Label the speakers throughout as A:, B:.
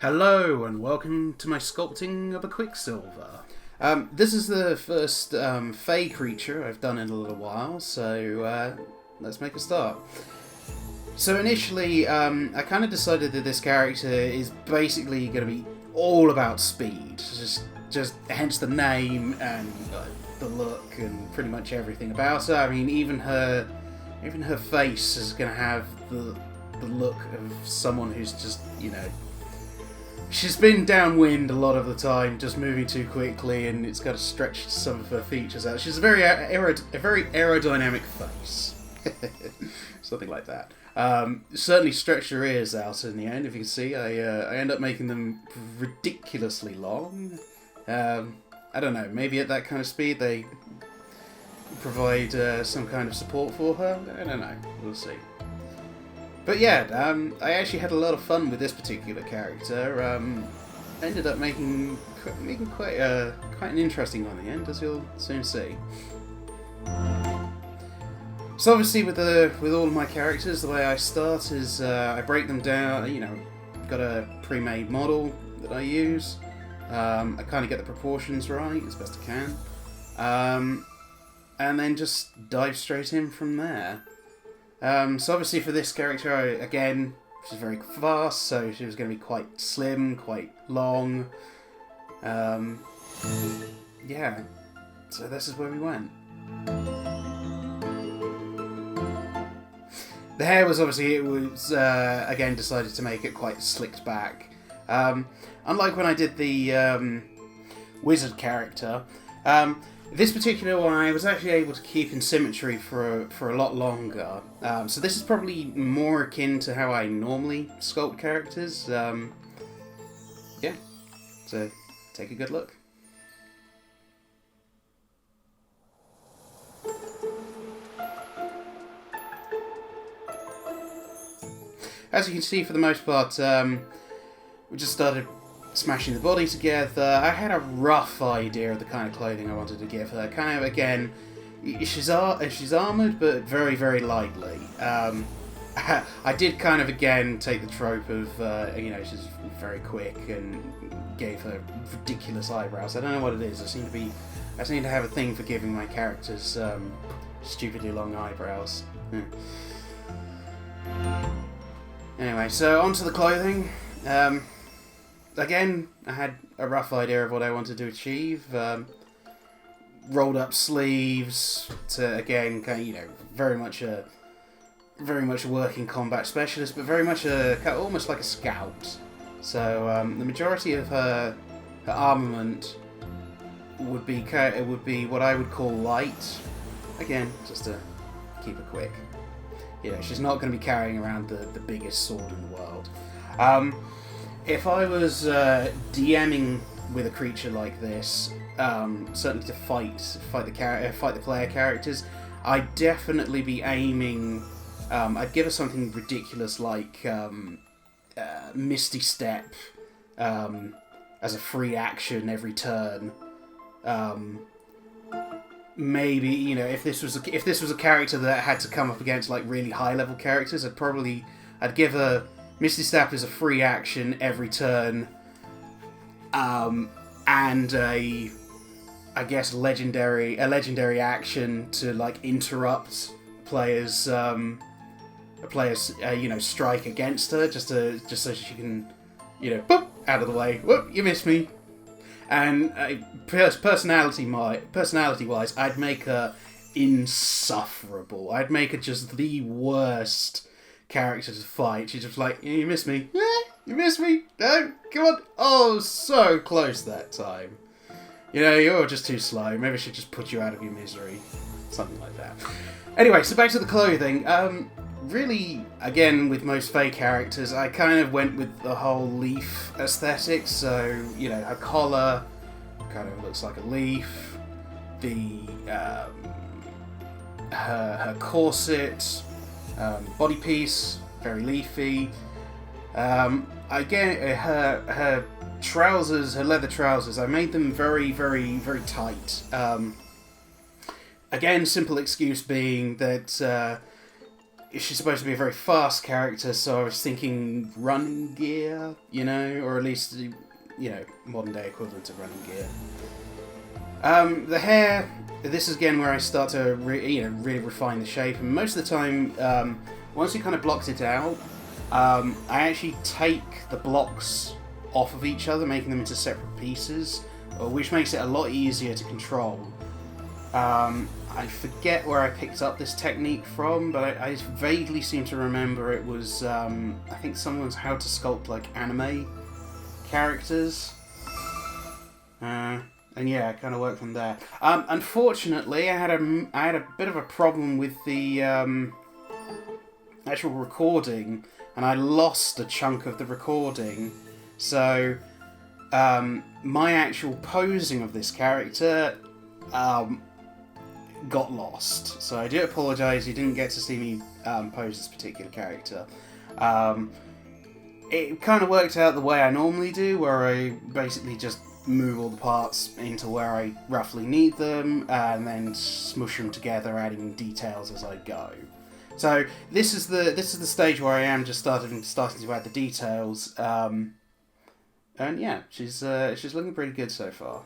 A: Hello and welcome to my sculpting of a Quicksilver. This is the first Fey creature I've done in a little while, so let's make a start. So initially, I kind of decided that this character is basically going to be all about speed, just hence the name and the look and pretty much everything about her. I mean, even her face is going to have the look of someone who's just, she's been downwind a lot of the time, just moving too quickly, and it's got to stretch some of her features out. She's a very aerodynamic face. Something like that. Certainly stretched her ears out in the end. If you can see, I end up making them ridiculously long. I don't know, maybe at that kind of speed they provide some kind of support for her. I don't know, we'll see. But yeah, I actually had a lot of fun with this particular character. I ended up making quite an interesting one in the end, as you'll soon see. So obviously, with all of my characters, the way I start is I break them down. Got a pre-made model that I use. I kind of get the proportions right as best I can, and then just dive straight in from there. So obviously for this character, she's very fast, so she was going to be quite slim, quite long. Yeah, so this is where we went. The hair was again decided to make it quite slicked back. Unlike when I did the wizard character, this particular one I was actually able to keep in symmetry for a lot longer. So this is probably more akin to how I normally sculpt characters. Yeah, so take a good look. As you can see, for the most part, we just started smashing the body together. I had a rough idea of the kind of clothing I wanted to give her. Kind of, again, she's armoured, but very, very lightly. I did kind of, again, take the trope of, she's very quick and gave her ridiculous eyebrows. I don't know what it is. I seem to have a thing for giving my characters stupidly long eyebrows. Anyway, so onto the clothing. Again, I had a rough idea of what I wanted to achieve. Rolled up sleeves to, again, kind of, very much a working combat specialist, but very much almost like a scout. So the majority of her armament would be what I would call light. Again, just to keep it quick. She's not going to be carrying around the biggest sword in the world. If I was DMing with a creature like this, certainly to fight the player characters, I'd definitely be aiming. I'd give her something ridiculous like Misty Step as a free action every turn. Maybe if this was a character that had to come up against like really high level characters, I'd give her Misty Step as a free action every turn, and a legendary action to like interrupt players strike against her, just so she can boop, out of the way. Whoop, you missed me. And personality-wise, I'd make her insufferable. I'd make her just the worst character to fight. She's just like, you missed me. You missed me. No, come on. Oh, so close that time. You're just too slow. Maybe I should just put you out of your misery. Something like that. Anyway, so back to the clothing. Really, again, with most Fey characters, I kind of went with the whole leaf aesthetic. So, her collar kind of looks like a leaf. Her corset, body piece, very leafy. Again, her trousers, her leather trousers, I made them very, very, very tight. Again, simple excuse being that she's supposed to be a very fast character, so I was thinking running gear, or at least, modern day equivalent of running gear. The hair, this is again where I start to really refine the shape, and most of the time, once you kind of blocked it out, I actually take the blocks off of each other, making them into separate pieces, which makes it a lot easier to control. I forget where I picked up this technique from, but I vaguely seem to remember it was, I think someone's How to Sculpt like anime characters. And yeah, I kind of worked from there. Unfortunately, I had a bit of a problem with the actual recording, and I lost a chunk of the recording. So my actual posing of this character got lost. So I do apologise. You didn't get to see me pose this particular character. It kind of worked out the way I normally do, where I basically just move all the parts into where I roughly need them, and then smush them together, adding details as I go. So this is the stage where I am just starting to add the details, and yeah, she's looking pretty good so far.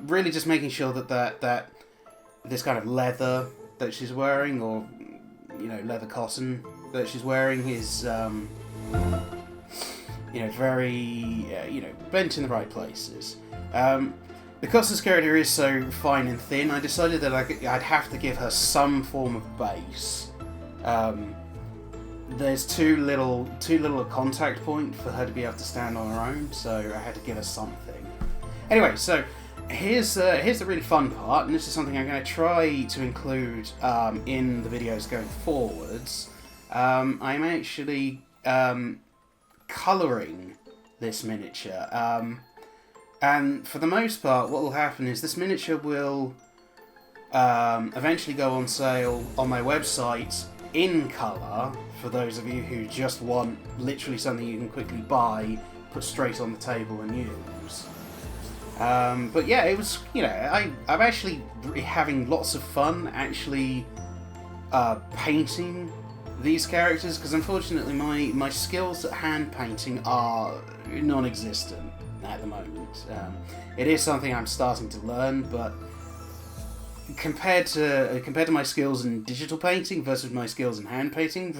A: Really, just making sure that this kind of leather that she's wearing, or leather cotton that she's wearing, is very, bent in the right places. Because this character is so fine and thin, I decided that I'd have to give her some form of base. There's too little a contact point for her to be able to stand on her own, so I had to give her something. Anyway, so here's the really fun part, and this is something I'm going to try to include in the videos going forwards. I'm actually colouring this miniature, and for the most part what will happen is this miniature will eventually go on sale on my website in colour, for those of you who just want literally something you can quickly buy, put straight on the table and use. But yeah, it was, I'm actually having lots of fun actually painting these characters, because unfortunately my skills at hand painting are non-existent at the moment. It is something I'm starting to learn, but compared to my skills in digital painting versus my skills in hand painting,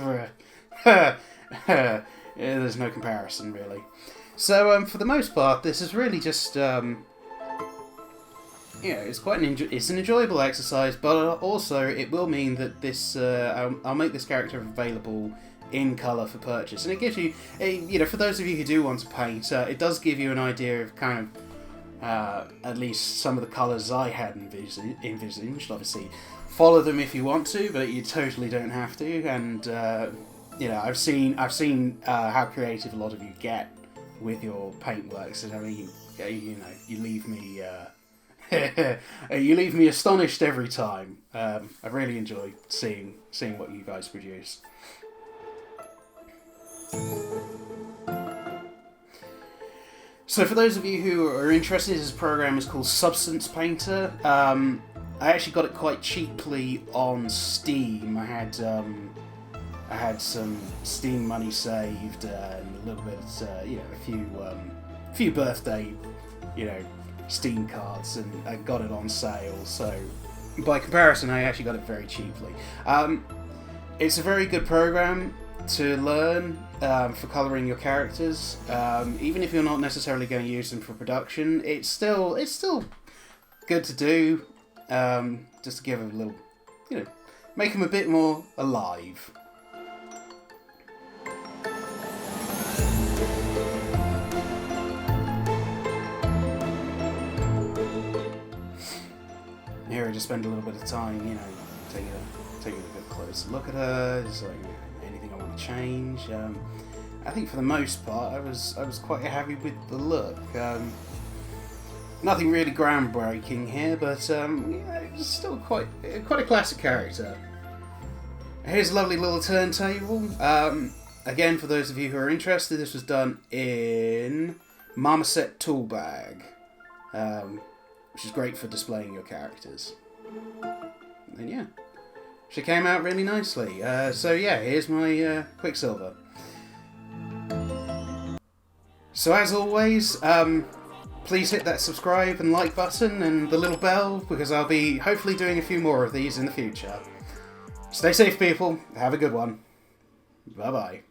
A: there's no comparison really. So for the most part, this is really just it's quite it's an enjoyable exercise, but also it will mean that this I'll make this character available in colour for purchase, and it gives you for those of you who do want to paint, it does give you an idea of kind of at least some of the colours I had envisaged. Obviously, follow them if you want to, but you totally don't have to. And I've seen how creative a lot of you get with your paintworks, and I mean, you leave me. You leave me astonished every time. I really enjoy seeing what you guys produce. So for those of you who are interested, this program is called Substance Painter. I actually got it quite cheaply on Steam. I had some Steam money saved, and a little bit, a few birthday, Steam cards, and I got it on sale. So by comparison, I actually got it very cheaply. It's a very good program to learn for colouring your characters. Even if you're not necessarily going to use them for production, it's still good to do, just to give them a little, make them a bit more alive. Here I just spend a little bit of time, taking a good close look at her, just like anything I want to change. I think for the most part I was quite happy with the look. Nothing really groundbreaking here, but it's still quite a classic character. Here's a lovely little turntable. Again, for those of you who are interested, this was done in Marmoset tool bag. Which is great for displaying your characters. And yeah, She came out really nicely. So yeah, here's my Quicksilver. So as always, please hit that subscribe and like button and the little bell, because I'll be hopefully doing a few more of these in the future. Stay safe, people. Have a good one. Bye-bye.